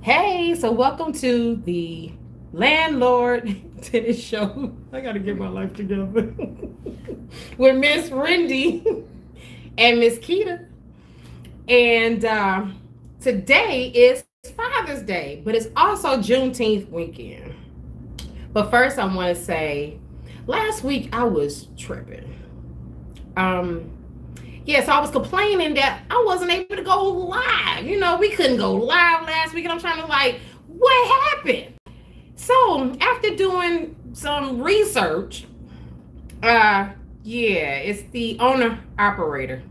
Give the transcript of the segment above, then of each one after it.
Hey, so welcome to the Landlord Tennis Show. I gotta get my life together. With Miss Wendy and Miss Keita. And today is Father's Day, but it's also Juneteenth weekend. But first, I want to say last week I was tripping. So I was complaining that I wasn't able to go live. We couldn't go live last week, and I'm trying to what happened? So after doing some research, it's the owner operator.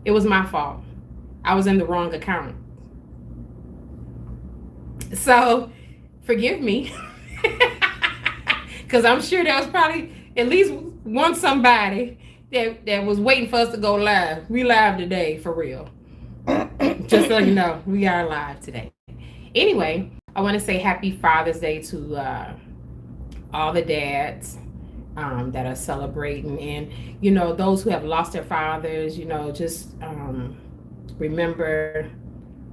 It was my fault. I was in the wrong account. So forgive me, because I'm sure there was probably at least one somebody that was waiting for us to go live. We live today, for real. Just so you know, we are live today. Anyway, I want to say happy Father's Day to all the dads that are celebrating. And, those who have lost their fathers, just remember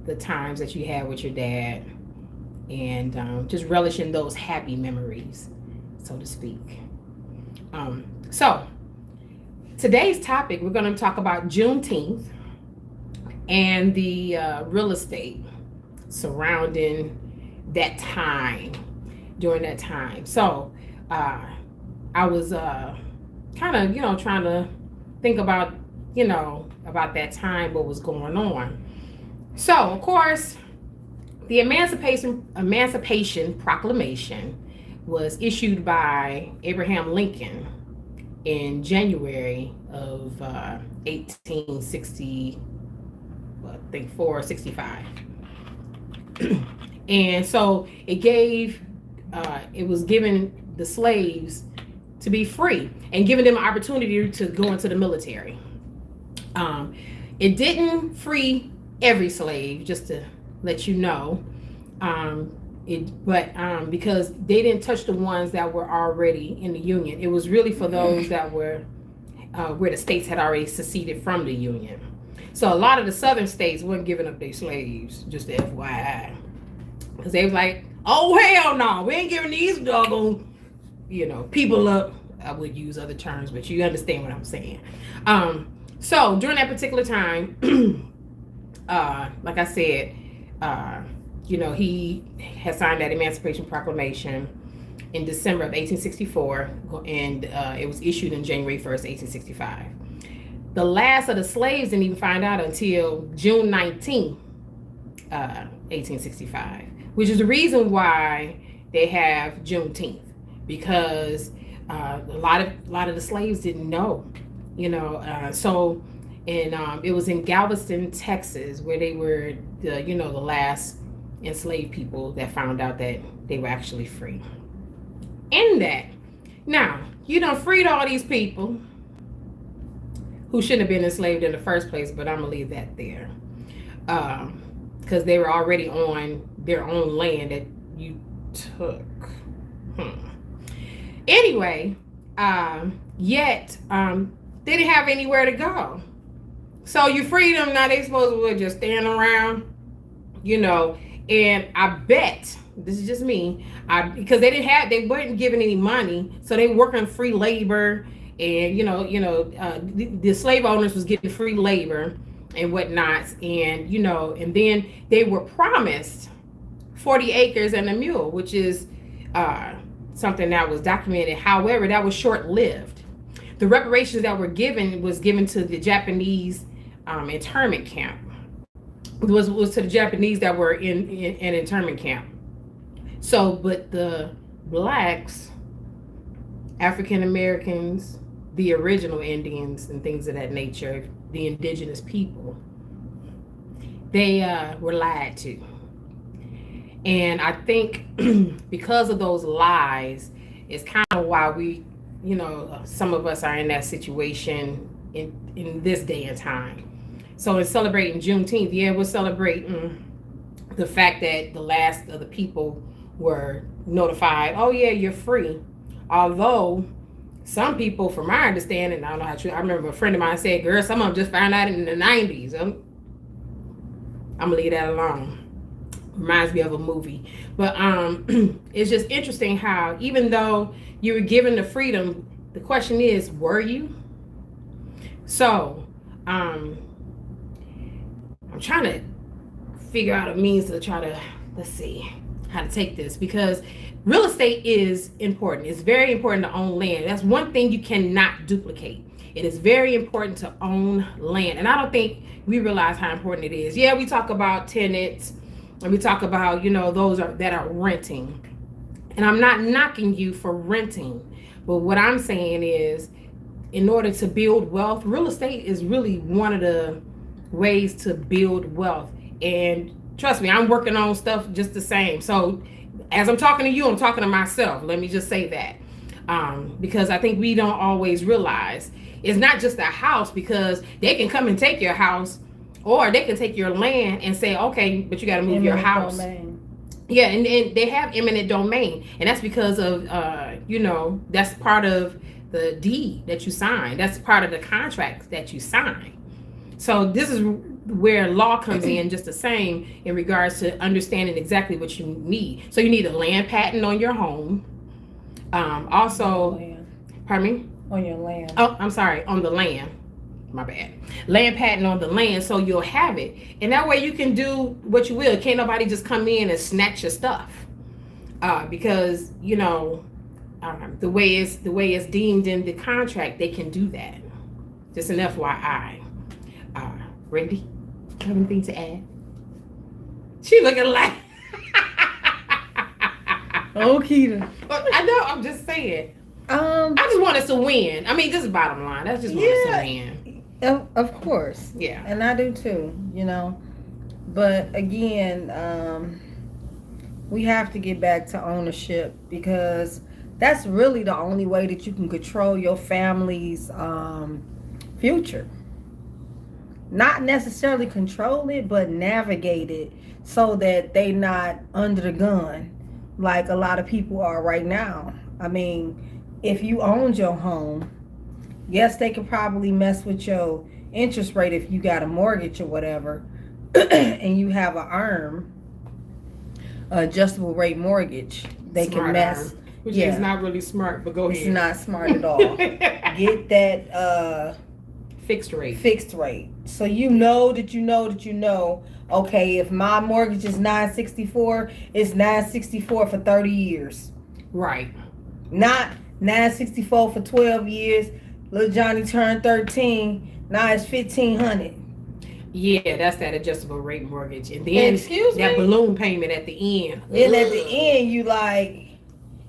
the times that you had with your dad and just relish in those happy memories, so to speak. So today's topic, we're going to talk about Juneteenth and the real estate surrounding that time, during that time. So I was kind of, trying to think about, about that time, what was going on. So, of course, the Emancipation Proclamation was issued by Abraham Lincoln in January of 1860, I think 465. And so it was giving the slaves to be free and giving them an opportunity to go into the military. It didn't free every slave, just to let you know, because they didn't touch the ones that were already in the Union. It was really for those that were where the states had already seceded from the Union. So a lot of the southern states weren't giving up their slaves, just the FYI. Because they was like, oh, hell no, we ain't giving these doggone, people up. I would use other terms, but you understand what I'm saying. So during that particular time, like I said, he had signed that Emancipation Proclamation in December of 1864, and it was issued in January 1st, 1865. The last of the slaves didn't even find out until June 19th, 1865, which is the reason why they have Juneteenth, because a lot of the slaves didn't know, it was in Galveston, Texas, where they were the last enslaved people that found out that they were actually free. In that, now you done freed all these people who shouldn't have been enslaved in the first place, but I'm gonna leave that there, because they were already on their own land that you took. Anyway, yet they didn't have anywhere to go. So you freed them, now they supposed to just stand around, and I bet, this is just me, because they weren't given any money, so they working free labor, and the slave owners was getting free labor and whatnot, and and then they were promised 40 acres and a mule, which is something that was documented. However, that was short-lived. The reparations that were given to the Japanese internment camp. Was to the Japanese that were in an internment camp. So, but the blacks, African Americans, the original Indians and things of that nature, the indigenous people, they were lied to. And I think because of those lies is kind of why we, some of us are in that situation in this day and time. So in celebrating Juneteenth, we're celebrating the fact that the last of the people were notified, oh yeah, you're free. Although some people, from my understanding, I don't know how true, I remember a friend of mine said, girl, some of them just found out in the 90s. I'm gonna leave that alone. Reminds me of a movie. But it's just interesting how even though you were given the freedom, the question is, were you? So I'm trying to figure out a means to try to, let's see how to take this, because real estate is important. It's very important to own land. That's one thing you cannot duplicate. It is very important to own land. And I don't think we realize how important it is. Yeah, we talk about tenants and we talk about, those that are renting. And I'm not knocking you for renting. But what I'm saying is, in order to build wealth, real estate is really one of the ways to build wealth. And trust me, I'm working on stuff just the same. So as I'm talking to you, I'm talking to myself. Let me just say that. Because I think we don't always realize it's not just a house, because they can come and take your house, or they can take your land and say, okay, but you got to move your house. Domain. Yeah, and they have eminent domain. And that's because of, that's part of the deed that you sign. That's part of the contract that you sign. So this is where law comes in just the same in regards to understanding exactly what you need. So you need a land patent on your home. Also, pardon me? On your land. Oh, I'm sorry, on the land. My bad. Land patent on the land, so you'll have it. And that way you can do what you will. Can't nobody just come in and snatch your stuff. Because, the way it's deemed in the contract, they can do that. Just an FYI. Randy, have anything to add? She looking like oh, Keita. I know, I'm just saying. I just want us to win. I mean, this is bottom line. That's just want us to win. Of course. Yeah. And I do too, But again, we have to get back to ownership, because that's really the only way that you can control your family's future. Not necessarily control it, but navigate it so that they not under the gun like a lot of people are right now. I mean, if you owned your home, yes, they could probably mess with your interest rate if you got a mortgage or whatever, and you have an ARM, adjustable rate mortgage. They smart can mess. ARM, which is not really smart, but go ahead. It's not smart at all. Get that fixed rate. Fixed rate. So you know, okay, if my mortgage is $964, it's $964 for 30 years. Right. Not $964 for 12 years. Little Johnny turned 13. Now it's $1,500. Yeah, that's that adjustable rate mortgage. And then that balloon payment at the end. Then at the end, you like,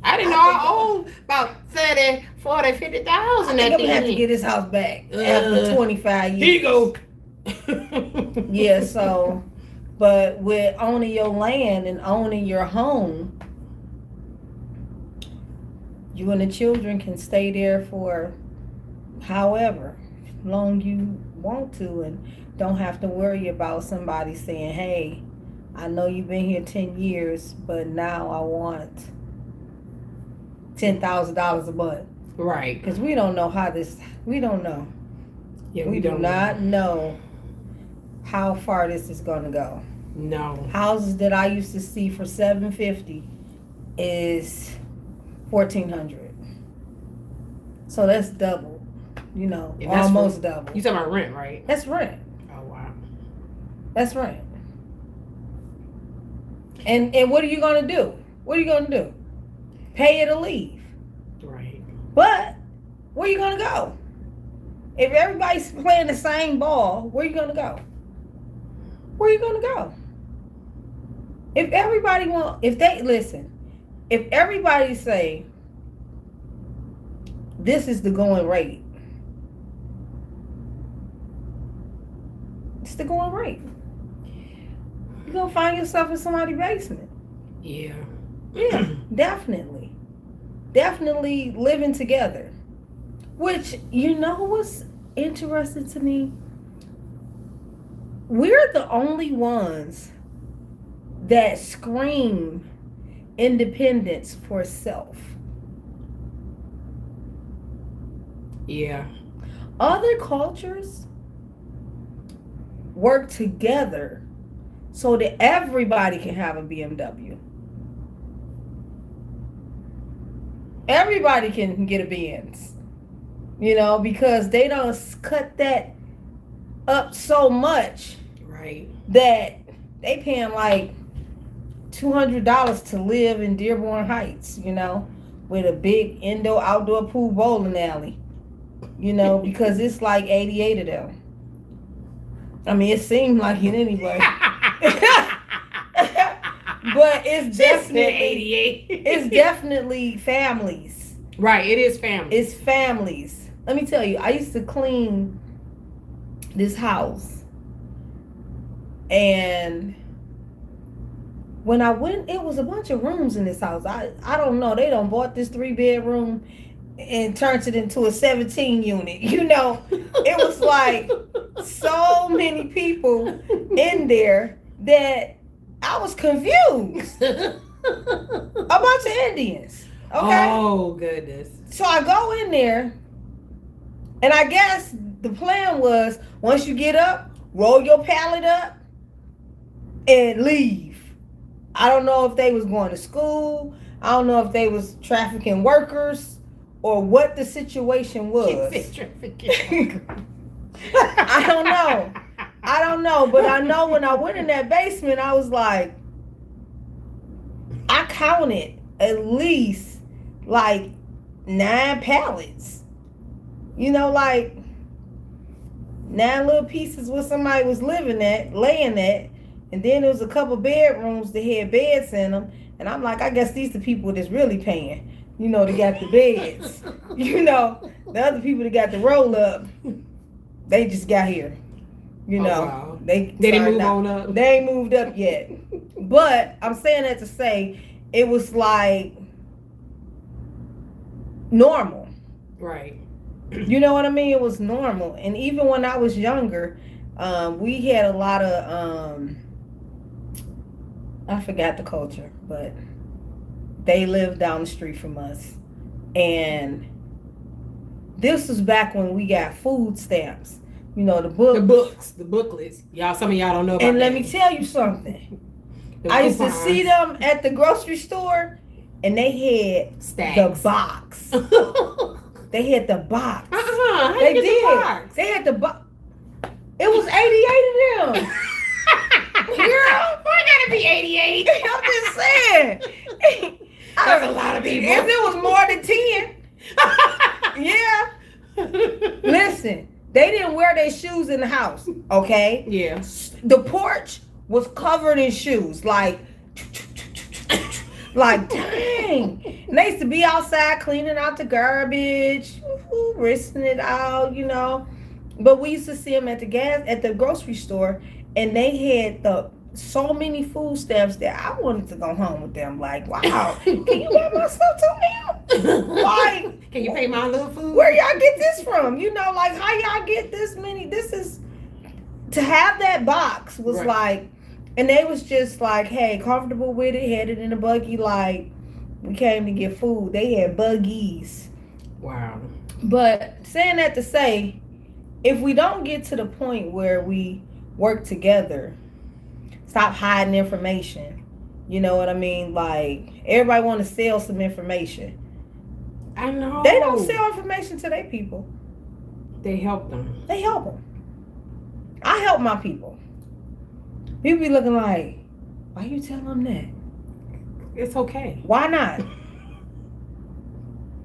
I didn't know I owed about 30, 40, 50,000 at the end. I have to get this house back after 25 years. Here you go. Yeah, so, but with owning your land and owning your home, you and the children can stay there for however long you want to, and don't have to worry about somebody saying, hey, I know you've been here 10 years, but now I want $10,000 a month. Right. Because we don't know we don't know. Yeah, we do not know how far this is going to go. No. Houses that I used to see for $750 is $1,400. So that's double, almost double. You talking about rent, right? That's rent. Oh, wow. That's rent. And what are you going to do? What are you going to do? Pay it or leave. Right. But where are you going to go? If everybody's playing the same ball, where are you going to go? Where are you going to go? If everybody say, this is the going rate, it's the going rate, you're going to find yourself in somebody's basement. Yeah. Yeah, definitely. Definitely living together. Which, what's interesting to me? We're the only ones that scream independence for self. Yeah. Other cultures work together so that everybody can have a BMW. Everybody can get a Benz, because they don't cut that up so much, right? That they paying like $200 to live in Dearborn Heights, with a big outdoor pool bowling alley, because it's like 88 of them. I mean, it seemed like it anyway. But it's definitely families. Right, it is families. It's families. Let me tell you, I used to clean this house, and when I went, it was a bunch of rooms in this house. I don't know. They done bought this 3-bedroom and turned it into a 17 unit. It was like so many people in there that I was confused. A bunch of Indians. Okay. Oh, goodness. So I go in there, and I guess the plan was, once you get up, roll your pallet up and leave. I don't know if they was going to school. I don't know if they was trafficking workers or what the situation was. I don't know. But I know when I went in that basement, I was like, I counted at least like 9 pallets. Like 9 little pieces where somebody was laying at. And then there was a couple bedrooms that had beds in them. And I'm like, I guess these the people that's really paying. They got the beds. The other people that got the roll up, they just got here. Wow. They didn't move on up. They ain't moved up yet. But I'm saying that to say it was like normal. Right. You know what I mean? It was normal. And even when I was younger, we had a lot of I forgot the culture, but they lived down the street from us. And this was back when we got food stamps. The booklets. Some of y'all don't know about And let me tell you something. I used to see them at the grocery store, and they had stacks. The box. They had the box. How they you get did. The box? They had the box. It was 88 of them. Girl, why gotta be 88? I'm just saying. That's a lot of people. If it was more than 10, yeah. Listen, they didn't wear their shoes in the house, okay? Yeah. The porch was covered in shoes, like dang. And they used to be outside cleaning out the garbage, rinsing it out, But we used to see them at the grocery store, and they had so many food stamps that I wanted to go home with them. Like, wow, can you buy my stuff too now? Like, can you pay my little food? Where y'all get this from? Like how y'all get this many? This is to have that box was right. Like, and they was just like, hey, comfortable with it, had it in a buggy. Like, we came to get food. They had buggies. Wow. But saying that to say, if we don't get to the point where we work together, stop hiding information. You know what I mean? Like, everybody want to sell some information. I know. They don't sell information to their people. They help them. They help them. I help my people. People be looking like, why you tell them that? It's okay. Why not?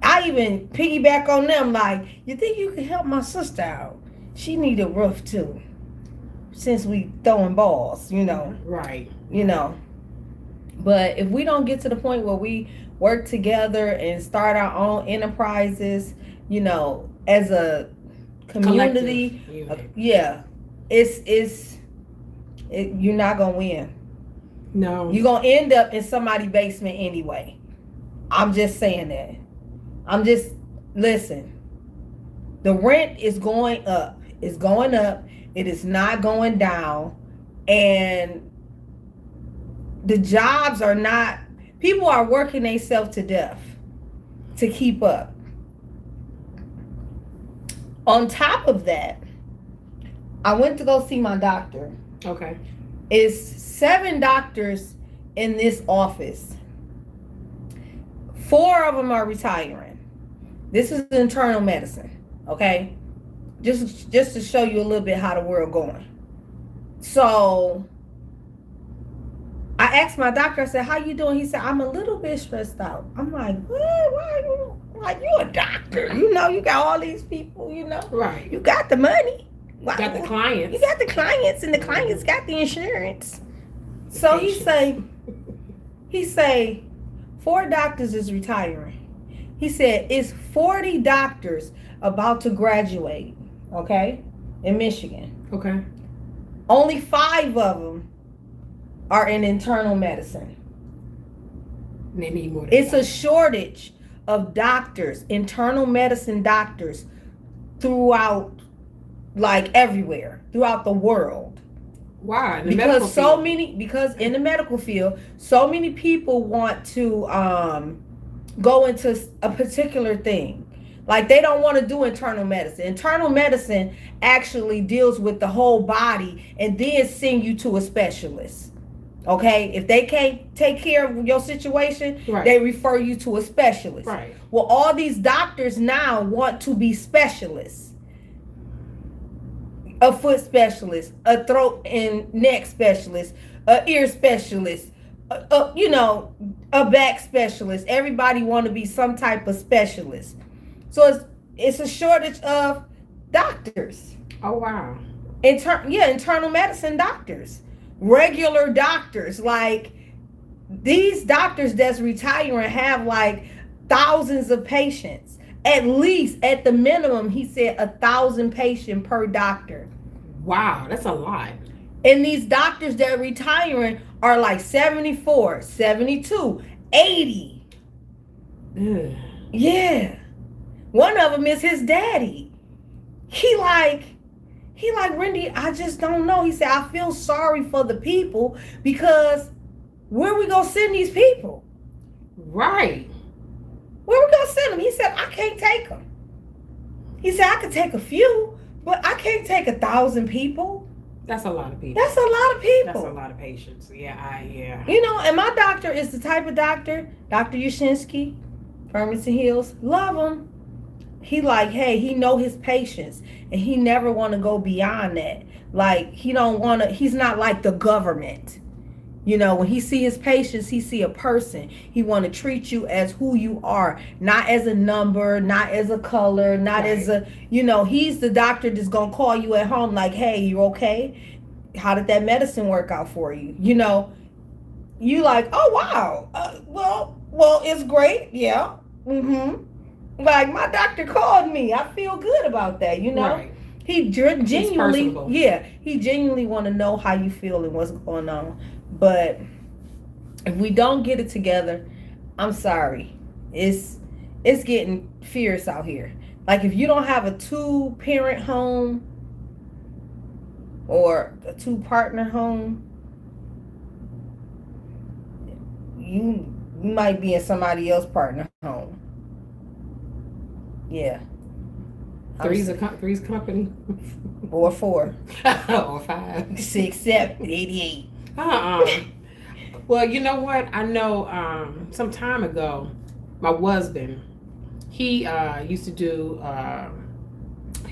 I even piggyback on them like, you think you can help my sister out? She need a roof too. Since we throwing balls, Right. But if we don't get to the point where we work together and start our own enterprises, as a community, you're not gonna win. No. You're gonna end up in somebody's basement anyway. I'm just saying that. Listen. The rent is going up. It's going up. It is not going down. And the jobs are not, people are working themselves to death to keep up. On top of that, I went to go see my doctor. Okay. It's 7 doctors in this office. 4 of them are retiring. This is internal medicine, okay? Just to show you a little bit how the world going. So I asked my doctor, I said, how you doing? He said, I'm a little bit stressed out. I'm like, what? Why are you, like, you a doctor? You know, you got all these people, you know. Right. You got the money. You got the clients. You got the clients, and the clients got the insurance. So he say 4 doctors is retiring. He said it's 40 doctors about to graduate, okay, in Michigan. Okay. Only 5 of them are in internal medicine. They need more than It's 5. a shortage of doctors, internal medicine doctors, throughout, like, everywhere, throughout the world. Why? Because in the medical field, so many people want to go into a particular thing. Like, they don't want to do internal medicine. Internal medicine actually deals with the whole body and then send you to a specialist. Okay? If they can't take care of your situation, right, they refer you to a specialist. Right. Well, all these doctors now want to be specialists. A foot specialist, a throat and neck specialist, a ear specialist, you know, a back specialist. Everybody want to be some type of specialist. So it's a shortage of doctors. Oh, wow. Internal medicine doctors, regular doctors. Like, these doctors that's retiring have like thousands of patients. At least, at the minimum, he said 1,000 patients per doctor. Wow, that's a lot. And these doctors that are retiring are like 74, 72, 80. Ugh. Yeah. One of them is his daddy. He like, Randy, I just don't know. He said, I feel sorry for the people, because where we gonna send these people? Right. Where we gonna send them? He said, I can't take them. He said, I could take a few, but I can't take 1,000 people. That's a lot of people. That's a lot of people. That's a lot of patients. Yeah. You know, and my doctor is the type of doctor, Dr. Yashinsky, Farmington Hills, love him. He like, hey, he know his patients, and he never want to go beyond that. Like, he don't want to, he's not like the government. You know, when he see his patients, he see a person. He want to treat you as who you are, not as a number, not as a color, not as a, you know, he's the doctor that's going to call you at home like, hey, you okay? How did that medicine work out for you? You know, you like, oh, wow. Well, it's great. Yeah. Like, my doctor called me. I feel good about that, you know? Right. He genuinely, he genuinely want to know how you feel and what's going on. But if we don't get it together, I'm sorry. It's getting fierce out here. Like, if you don't have a 2-parent home or a 2-partner home, you might be in somebody else's partner home. Yeah. Three's company. Or 4. Or 5. 6, 7, 88. Well, you know what? I know some time ago, my husband, he used to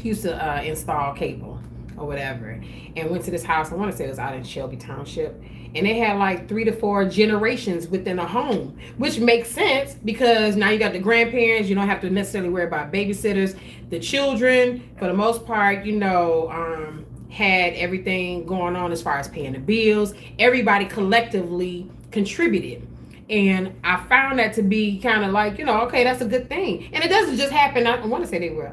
install cable or whatever, and went to this house. I want to say it was out in Shelby Township, and they had like 3 to 4 generations within a home, which makes sense because now you got the grandparents. You don't have to necessarily worry about babysitters. The children, for the most part, you know, had everything going on as far as paying the bills. Everybody collectively contributed. And I found that to be kind of like, you know, okay, that's a good thing. And it doesn't just happen. I want to say they were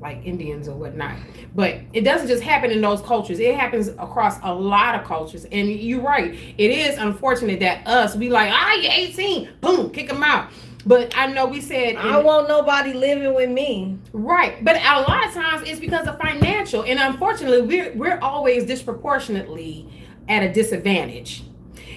like Indians or whatnot, but it doesn't just happen in those cultures. It happens across a lot of cultures. And you're right. It is unfortunate that we like, you're 18, boom, kick them out. But I know we said, I don't want nobody living with me. Right. But a lot of times it's because of financial. And unfortunately, we're always disproportionately at a disadvantage.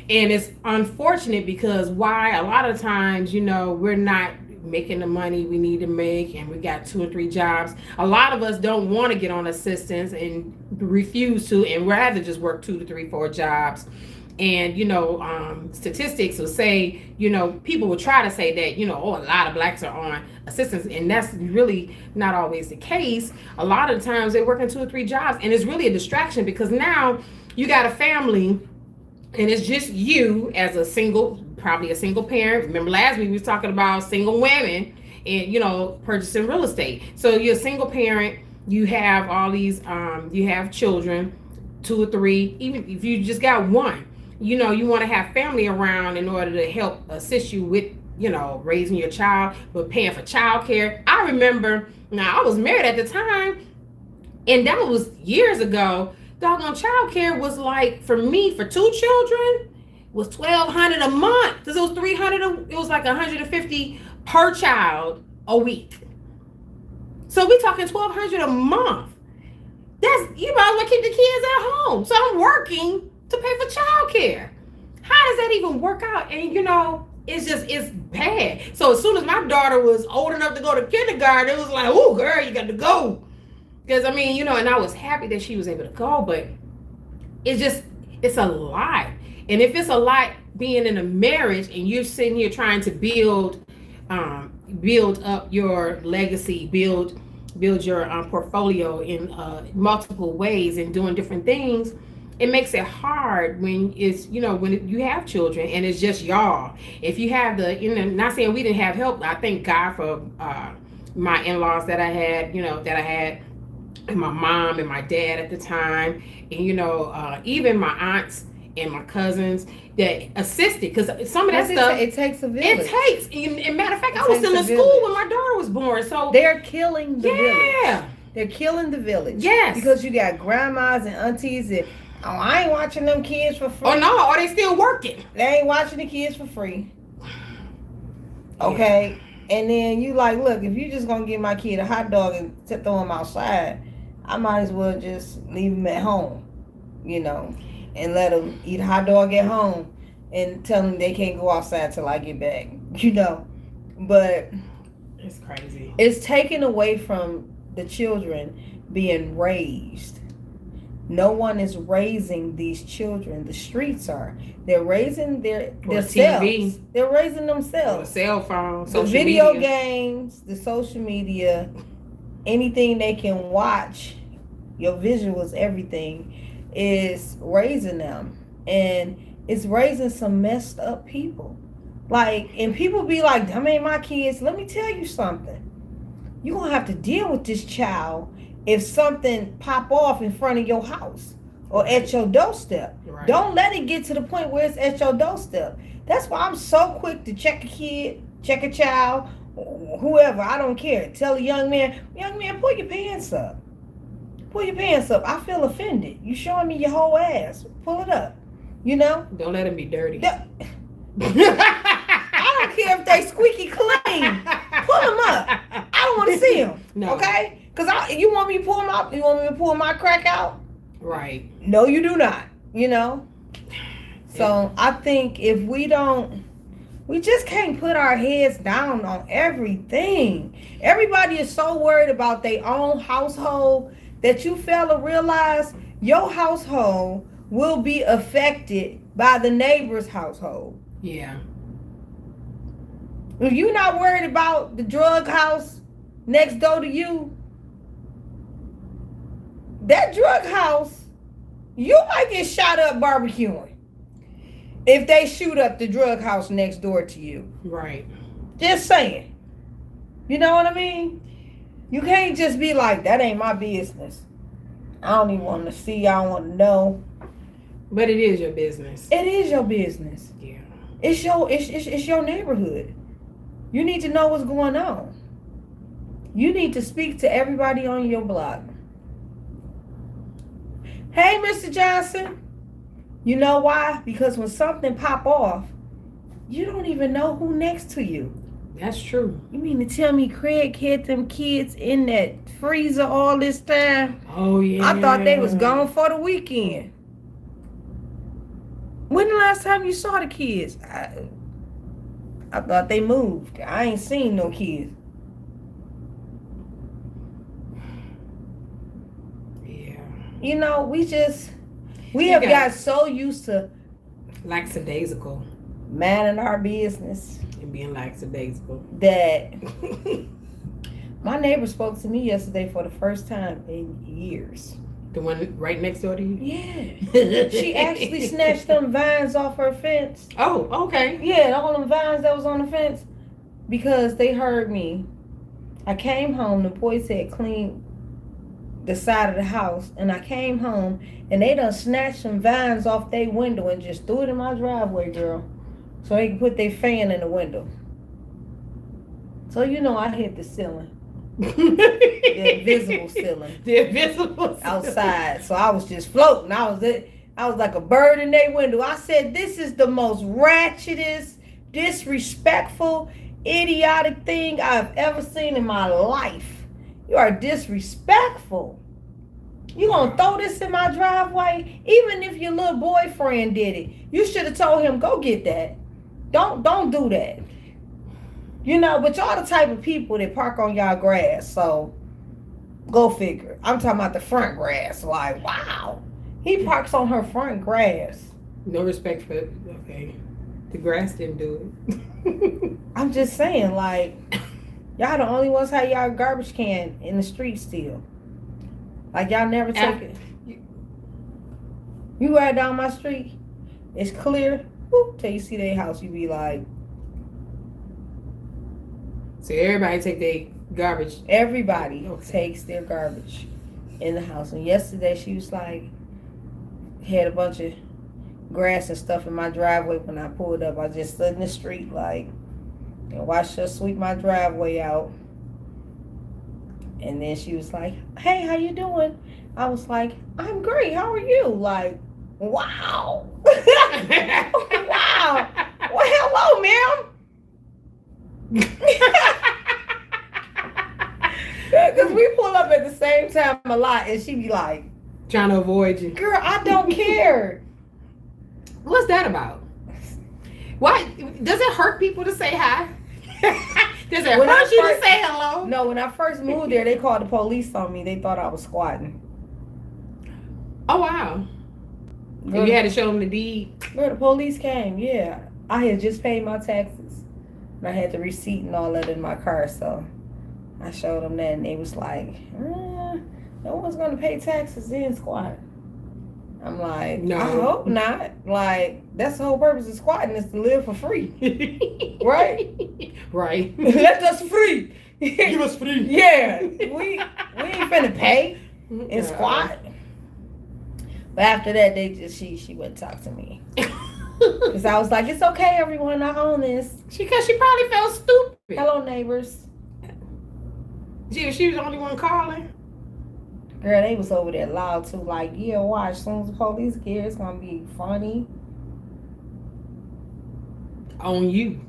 And it's unfortunate because a lot of times, you know, we're not making the money we need to make, and we got 2 or 3 jobs. A lot of us don't want to get on assistance and refuse to, and rather just work 2 to 3, 4 jobs. And statistics will say, people will try to say that, a lot of blacks are on assistance, and that's really not always the case. A lot of the times they're working 2 or 3 jobs, and it's really a distraction, because now you got a family and it's just you as probably a single parent. Remember last week we was talking about single women and, purchasing real estate. So you're a single parent, you have all these, you have children, 2 or 3, even if you just got one. You want to have family around in order to help assist you with, raising your child, but paying for child care. I remember, now I was married at the time, and that was years ago. Doggone child care was like, for me, for 2 children, was $1,200 a month. Because it was $300, it was like $150 per child a week. So we talking $1,200 a month. You might as well keep the kids at home. So I'm working to pay for childcare. How does that even work out? And it's bad. So as soon as my daughter was old enough to go to kindergarten, it was like, oh girl, you got to go. Because and I was happy that she was able to go, but it's a lot. And if it's a lot being in a marriage and you're sitting here trying to build up your legacy, build your portfolio in multiple ways and doing different things, it makes it hard when it's, when you have children and it's just y'all. If you have not saying we didn't have help. I thank God for my in-laws that I had, and my mom and my dad at the time, and even my aunts and my cousins that assisted, because some of that stuff, it takes a village. And matter of fact, I was still in school when my daughter was born. So they're killing the village. They're killing the village. Yes, because you got grandmas and aunties that, I ain't watching them kids for free. Oh no, or they still working. They ain't watching the kids for free. Okay. And then you like, look, if you just gonna give my kid a hot dog and throw him outside, I might as well just leave him at home, and let them eat a hot dog at home and tell them they can't go outside till I get back, But it's crazy. It's taken away from the children being raised. No one is raising these children. The streets are. They're raising themselves. TV. They're raising themselves. The cell phone, the video games, the social media, anything they can watch, your visuals, everything is raising them. And it's raising some messed up people. And people be like, them ain't my kids. Let me tell you something. You're going to have to deal with this child if something pop off in front of your house or at your doorstep. Right. Don't let it get to the point where it's at your doorstep. That's why I'm so quick to check a kid, check a child, whoever, I don't care. Tell a young man, pull your pants up. Pull your pants up. I feel offended. You showing me your whole ass. Pull it up. Don't let him be dirty. I don't care if they squeaky clean. Pull them up. I don't want to see them. No. Okay? Because you want me to pull them out? You want me to pull my crack out? Right. No, you do not. So I think if we just can't put our heads down on everything. Everybody is so worried about their own household that you fail to realize your household will be affected by the neighbor's household. Yeah. If you're not worried about the drug house next door to you, that drug house, you might get shot up barbecuing if they shoot up the drug house next door to you. Right. Just saying. You know what I mean? You can't just be like, that ain't my business. I don't even want to see. I don't want to know. But it is your business. It is your business. Yeah. It's your neighborhood. You need to know what's going on. You need to speak to everybody on your block. Hey, Mr. Johnson. You know why? Because when something pop off, you don't even know who next to you. That's true. You mean to tell me Craig had them kids in that freezer all this time? Oh, yeah. I thought they was gone for the weekend. When the last time you saw the kids? I thought they moved. I ain't seen no kids. Yeah. You know, we have got so used to lackadaisical. Minding our business. And being lackadaisical. That my neighbor spoke to me yesterday for the first time in years. The one right next door to you? Yeah. She actually snatched them vines off her fence. Oh, okay. Yeah, all them vines that was on the fence. Because they heard me. I came home, the boys had cleaned the side of the house, and I came home and they done snatched some vines off their window and just threw it in my driveway, girl. So they can put their fan in the window. So you know I hit the ceiling. The invisible ceiling. The invisible ceiling. Outside. So I was just floating. I was like a bird in their window. I said, this is the most ratchetest, disrespectful, idiotic thing I've ever seen in my life. You are disrespectful. You gonna throw this in my driveway? Even if your little boyfriend did it, you should have told him, go get that. Don't do that. You know, but y'all the type of people that park on y'all grass, so go figure. I'm talking about the front grass. Like, wow. He parks on her front grass. No respect for it. Okay. The grass didn't do it. I'm just saying, like, y'all the only ones have y'all garbage can in the street still. Like, y'all never take it. You ride down my street, it's clear. Whoop, till you see their house, you be like. So everybody take their garbage. Everybody takes their garbage in the house. And yesterday she was like, had a bunch of grass and stuff in my driveway when I pulled up. I just stood in the street like, and watched her sweep my driveway out. And then she was like, hey, how you doing? I was like, I'm great. How are you? Like, wow. Wow. Well, hello, ma'am. Because we pull up at the same time a lot, and she be like, trying to avoid you. Girl, I don't care. What's that about? Why? Does it hurt people to say hi? Does it hurt you to say hello? No, when I first moved there, they called the police on me. They thought I was squatting. Oh, wow. And you had to show them the deed? Girl, the police came, yeah. I had just paid my taxes. And I had the receipt and all that in my car, so I showed them that, and they was like, no one's going to pay taxes in squat. I'm like, no. I hope not. Like, that's the whole purpose of squatting, is to live for free. Right? Right. Let us free. Give us free. Yeah. We ain't finna pay in squat. But after that, she wouldn't talk to me. Because I was like, it's okay, everyone, I own this. Because she probably felt stupid. Hello, neighbors. She was the only one calling. Girl, they was over there loud too. Like, yeah, watch. As soon as the police get here, it's gonna be funny. On you.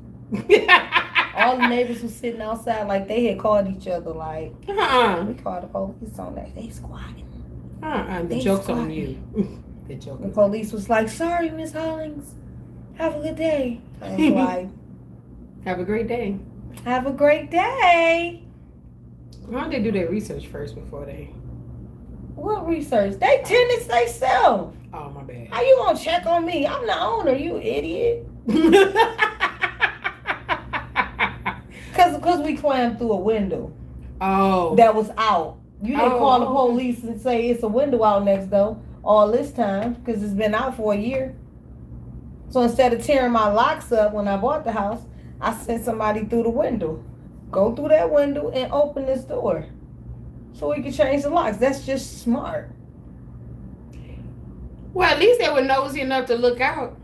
All the neighbors was sitting outside like they had called each other. Like, we called the police on that. They squatting. The joke's on you. The police was like, sorry, Miss Hollings. Have a good day. I was like, have a great day. Have a great day. Why don't they do their research first before they... What research? They tenants they sell. Oh, my bad. How you gonna check on me? I'm the owner, you idiot. Cause we climbed through a window. Oh. That was out. You didn't call the police and say it's a window out next door all this time, because it's been out for a year. So instead of tearing my locks up when I bought the house, I sent somebody through the window. Go through that window and open this door so we can change the locks. That's just smart. Well, at least they were nosy enough to look out.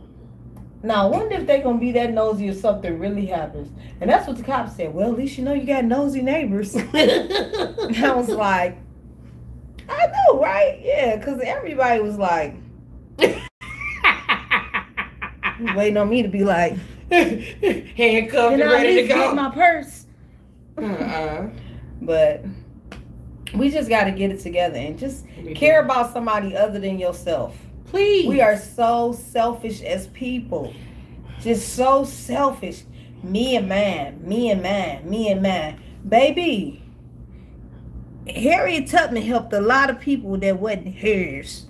Now, I wonder if they're going to be that nosy if something really happens. And that's what the cops said. Well, at least you know you got nosy neighbors. And I was like, I know, right? Yeah, because everybody was like, waiting on me to be like, handcuffed and ready to go. Get my purse. But we just got to get it together and just care about somebody other than yourself. Please. We are so selfish as people. Just so selfish. Me and mine, me and mine, me and mine. Baby, Harriet Tubman helped a lot of people that wasn't hers.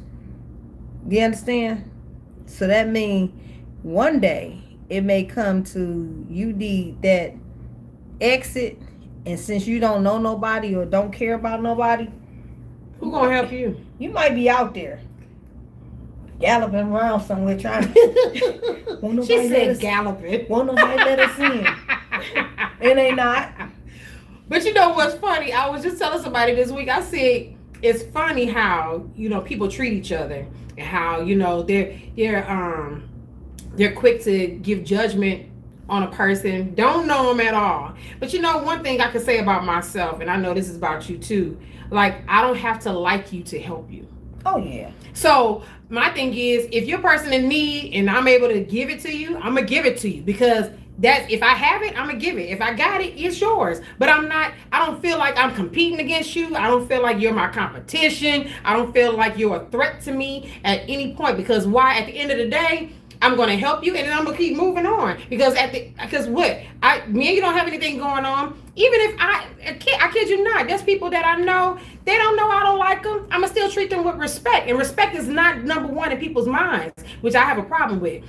You understand? So that means one day it may come to you need that exit, and since you don't know nobody or don't care about nobody, Who gonna help you? you might be out there galloping around somewhere trying to. Won't nobody She let said us, galloping. won't nobody let us in. It ain't not. But you know what's funny? I was just telling somebody this week. I said it's funny how people treat each other and how they're quick to give judgment on a person, don't know them at all. But one thing I can say about myself, and I know this is about you too, like I don't have to like you to help you. Oh yeah. So my thing is, if you're a person in need and I'm able to give it to you, I'm gonna give it to you, because that's, if I have it, I'm gonna give it. If I got it, it's yours. But I don't feel like I'm competing against you. I don't feel like you're my competition. I don't feel like you're a threat to me at any point, because why? At the end of the day, I'm gonna help you, and then I'm gonna keep moving on. Because me and you don't have anything going on. Even if I kid you not, there's people that I know, they don't know I don't like them. I'm gonna still treat them with respect, and respect is not number one in people's minds, which I have a problem with.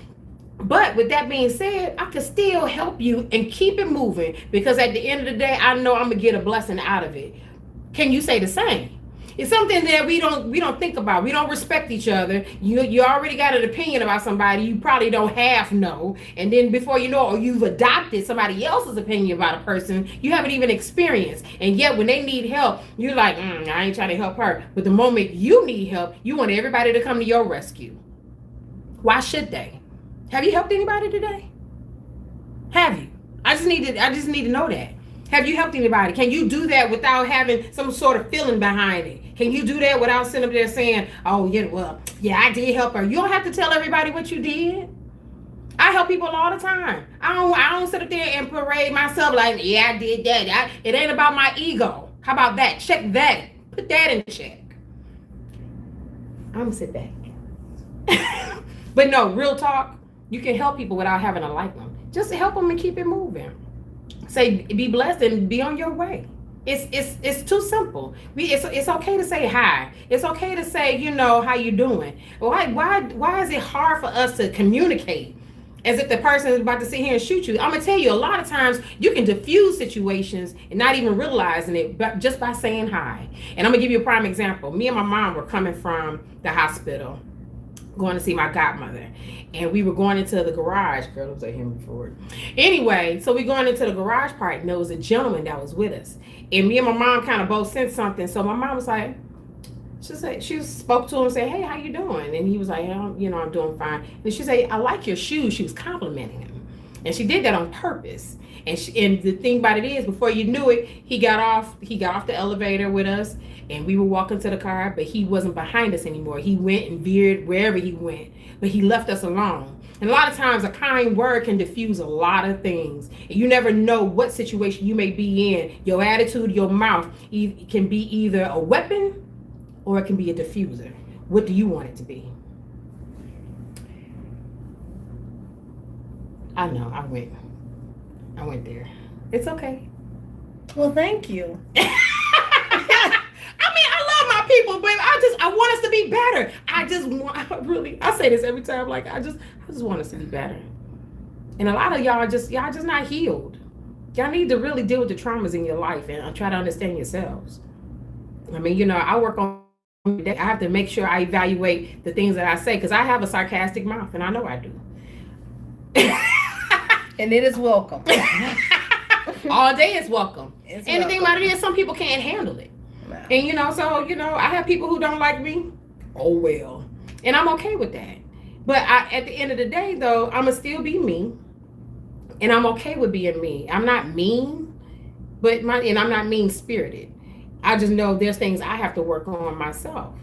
But with that being said, I can still help you and keep it moving, because at the end of the day, I know I'm gonna get a blessing out of it. Can you say the same? It's something that we don't think about. We don't respect each other. You already got an opinion about somebody you probably don't half know, and then before you know it, you've adopted somebody else's opinion about a person you haven't even experienced. And yet when they need help, you're like, I ain't trying to help her. But the moment you need help, you want everybody to come to your rescue. Why should they? Have you helped anybody today? Have you? I just need to know that. Have you helped anybody? Can you do that without having some sort of feeling behind it? Can you do that without sitting up there saying, oh, yeah, I did help her? You don't have to tell everybody what you did. I help people all the time. I don't sit up there and parade myself like, yeah, I did that. It ain't about my ego. How about that? Check that. Put that in check. I'm gonna sit back. But no, real talk, you can help people without having to like them. Just help them and keep it moving. Say, be blessed and be on your way. It's too simple. It's okay to say hi. It's okay to say, how you doing. Why is it hard for us to communicate as if the person is about to sit here and shoot you? I'm gonna tell you, a lot of times you can diffuse situations and not even realizing it, but just by saying hi. And I'm gonna give you a prime example. Me and my mom were coming from the hospital, going to see my godmother, and we were going into the garage. Girl, was I here before? Anyway, so we going into the garage part, and there was a gentleman that was with us, and me and my mom kind of both sensed something. So my mom was like, she spoke to him and said, hey, how you doing? And he was like, I'm doing fine. And she said, I like your shoes. She was complimenting him, and she did that on purpose. And the thing about it is, before you knew it, he got off the elevator with us, and we were walking to the car, but he wasn't behind us anymore. He went and veered wherever he went, but he left us alone. And a lot of times a kind word can diffuse a lot of things. And you never know what situation you may be in. Your attitude, your mouth can be either a weapon or it can be a diffuser. What do you want it to be? I know, I went there. It's okay. Well, thank you. I love my people, but I want us to be better. I say this every time, like I just want us to be better. And a lot of y'all just not healed. Y'all need to really deal with the traumas in your life and try to understand yourselves. I mean, I work on I have to make sure I evaluate the things that I say, because I have a sarcastic mouth, and I know I do. And it is welcome. All day is welcome. It's and the thing welcome. about it is, some people can't handle it. No. And I have people who don't like me. Oh well. And I'm okay with that. But at the end of the day, though, I'm gonna still be me. And I'm okay with being me. I'm not mean, and I'm not mean spirited. I just know there's things I have to work on myself.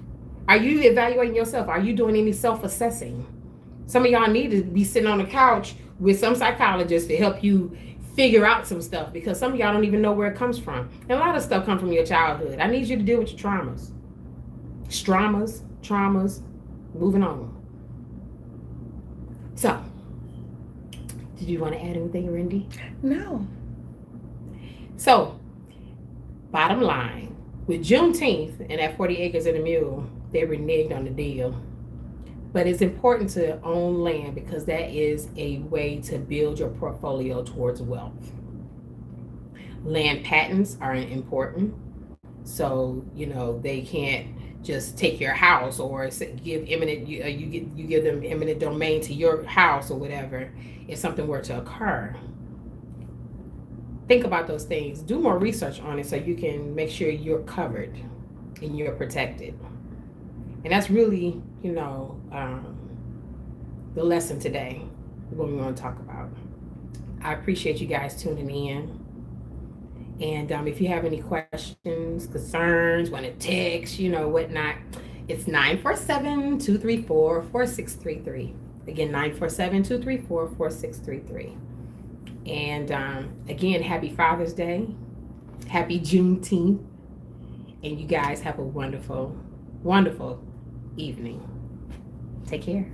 Are you evaluating yourself? Are you doing any self-assessing? Some of y'all need to be sitting on the couch with some psychologist to help you figure out some stuff, because some of y'all don't even know where it comes from. And a lot of stuff comes from your childhood. I need you to deal with your traumas. Traumas, moving on. So, Did you want to add anything, Randy? No. So, bottom line, with Juneteenth and that 40 acres and a mule, they reneged on the deal. But it's important to own land because that is a way to build your portfolio towards wealth. Land patents are important. So, they can't just take your house or give you give them eminent domain to your house or whatever if something were to occur. Think about those things. Do more research on it so you can make sure you're covered and you're protected. And that's really, the lesson today, what we want to talk about. I appreciate you guys tuning in. And if you have any questions, concerns, want to text, whatnot, it's 947-234-4633. Again, 947-234-4633. And again, happy Father's Day. Happy Juneteenth. And you guys have a wonderful, wonderful evening. Take care.